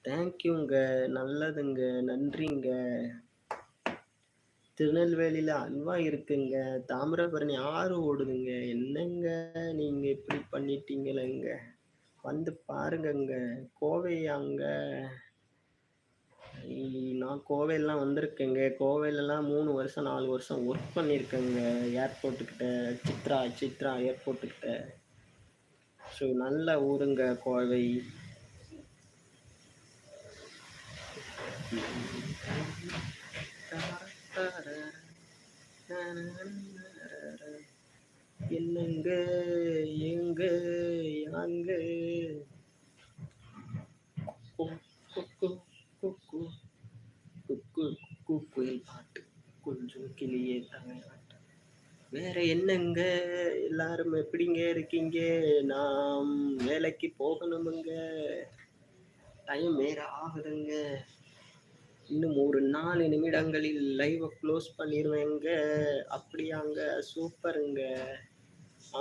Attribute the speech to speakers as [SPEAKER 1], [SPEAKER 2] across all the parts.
[SPEAKER 1] தேங்க்யூங்க. நல்லதுங்க. நன்றிங்க. திருநெல்வேலியில அல்வா இருக்குங்க. தாமிரபரணி ஆறு ஓடுதுங்க. என்னங்க நீங்க இப்படி பண்ணிட்டீங்களேங்க. வந்து பாருங்கங்க. கோவையாங்க? நான் கோவைலாம் வந்திருக்கேங்க. கோவையிலலாம் 3 வருஷம் 4 வருஷம் ஒர்க் பண்ணியிருக்கேங்க. ஏர்போர்ட்டுக்கிட்ட சித்ரா சித்ரா ஏர்போர்ட்டுக்கிட்ட. ஸோ நல்ல ஊருங்க கோவை. என்னங்க எங்க யாங்க குயில் பாட்டு கொஞ்சம் கிளியே தமிழ்நாட்டு. வேற என்னங்க எல்லாரும் எப்படிங்க இருக்கீங்க? நாம் வேலைக்கு போகணுமுங்க. டைம் வேற ஆகுதுங்க. இன்னும் ஒரு 4 நிமிடங்களில் லைவை க்ளோஸ் பண்ணிடுவேங்க. அப்படியாங்க? சூப்பருங்க.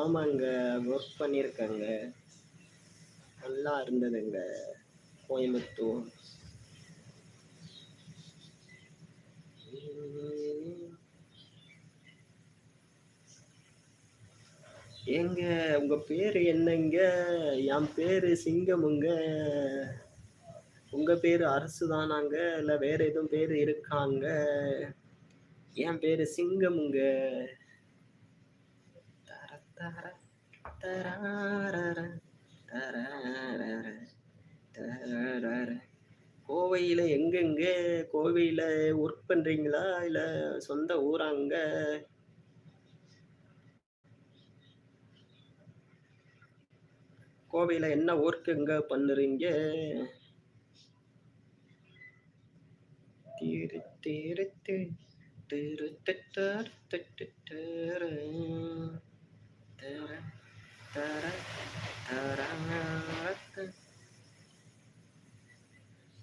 [SPEAKER 1] ஆமாங்க, ஒர்க் பண்ணியிருக்கேங்க. நல்லா இருந்ததுங்க கோயம்புத்தூர். ஏங்க உங்க பேரு என்னங்க? என் பேரு சிங்கமுங்க. உங்க பேரு அரசு தானாங்க, இல்ல வேற எதுவும் பேரு இருக்காங்க? என் பேரு சிங்கமுங்க. கோவையில எங்கெங்க? கோவையில ஒர்க் பண்றீங்களா இல்ல சொந்த ஊராங்க? கோவையில என்ன ஒர்க்குங்க பண்ணுறீங்க?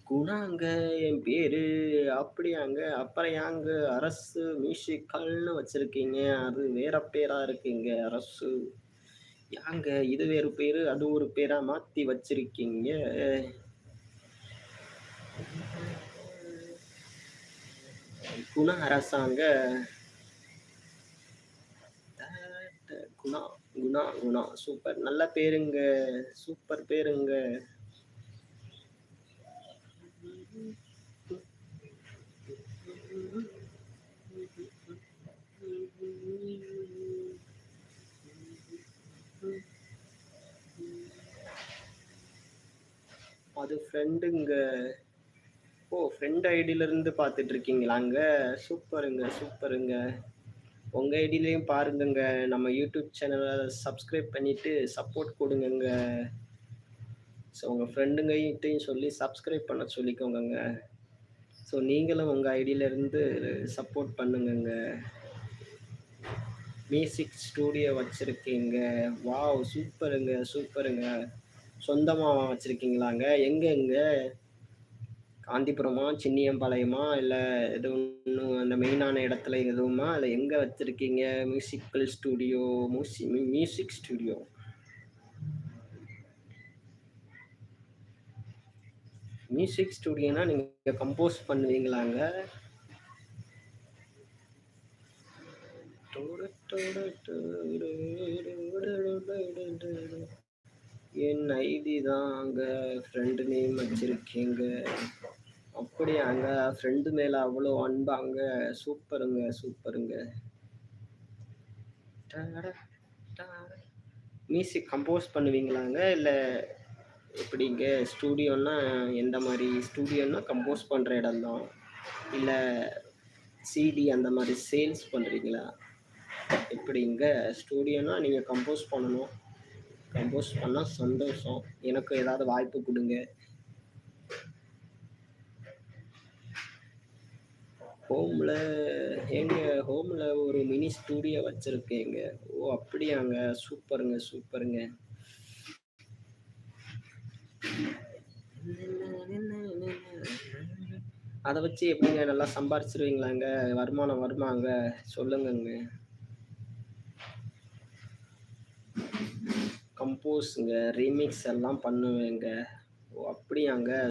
[SPEAKER 1] குணாங்க என் பேரு. அப்படியாங்க? அப்புறம் ஏங்க அரசு மியூசிக்கல்னு வச்சிருக்கீங்க? அது வேற பேரா இருக்குங்க அரசு. ஏங்க இது வேறு பேரு அது ஒரு பேரா மாத்தி வச்சிருக்கீங்க? குணா அரசாங்க? குணா குணா குணா சூப்பர். நல்ல பேருங்க. சூப்பர் பேருங்க. அது ஃப்ரெண்டுங்க. ஓ, ஃப்ரெண்ட் ஐடியில இருந்து பார்த்துட்டு இருக்கீங்களாங்க? சூப்பருங்க சூப்பருங்க. உங்க ஐடியிலையும் பாருங்கங்க. நம்ம யூடியூப் சேனலை சப்ஸ்கிரைப் பண்ணிட்டு சப்போர்ட் கொடுங்கங்க. ஸோ உங்கள் ஃப்ரெண்டுங்ககிட்டையும் சொல்லி சப்ஸ்கிரைப் பண்ண சொல்லிக்கோங்கங்க. ஸோ நீங்களும் உங்கள் ஐடியிலேருந்து சப்போர்ட் பண்ணுங்கங்க. மியூசிக் ஸ்டூடியோ வச்சுருக்கீங்க. வாவ், சூப்பருங்க சூப்பருங்க. சொந்தமாக வச்சுருக்கீங்களாங்க? எங்கெங்க? காந்திபுரமா, சின்னியம்பாளையமா, இல்லை எதுவும் இன்னும் அந்த மெயினான இடத்துல எதுவுமா, இல்லை எங்கே வச்சுருக்கீங்க musical studio? Music studio. Music ஸ்டூடியோனா நீங்கள் கம்போஸ் பண்ணுவீங்களாங்க? என் ஐடி தாங்க ஃப்ரெண்டு நேம் வச்சிருக்கீங்க. அப்படியாங்க? ஃப்ரெண்டு மேல அவ்வளோ அன்பாங்க? சூப்பருங்க சூப்பருங்க. மியூசிக் கம்போஸ் பண்ணுவீங்களாங்க? இல்லை எப்படிங்க? ஸ்டூடியோன்னா எந்த மாதிரி ஸ்டூடியோன்னா கம்போஸ் பண்ணுற இடம்தான், இல்லை சிடி அந்த மாதிரி சேல்ஸ் பண்ணுறீங்களா? எப்படிங்க? ஸ்டூடியோனா நீங்கள் கம்போஸ் பண்ணணும். கம்போஸ் பண்ணால் சந்தோஷம். எனக்கு ஏதாவது வாய்ப்பு கொடுங்க. ஹோமில் எங்க ஹோமில் ஒரு மினி ஸ்டூடியோ வச்சுருக்கேங்க. ஓ, அப்படியாங்க? சூப்பருங்க சூப்பருங்க. அதை வச்சு எப்படிங்க நல்லா சம்பாரிச்சிருவீங்களாங்க? வருமானம் வருமாங்க? சொல்லுங்கங்க. கம்போஸுங்க, ரீமிக்ஸ் எல்லாம் பண்ணுவேங்க. ஓ, அப்படியாங்க?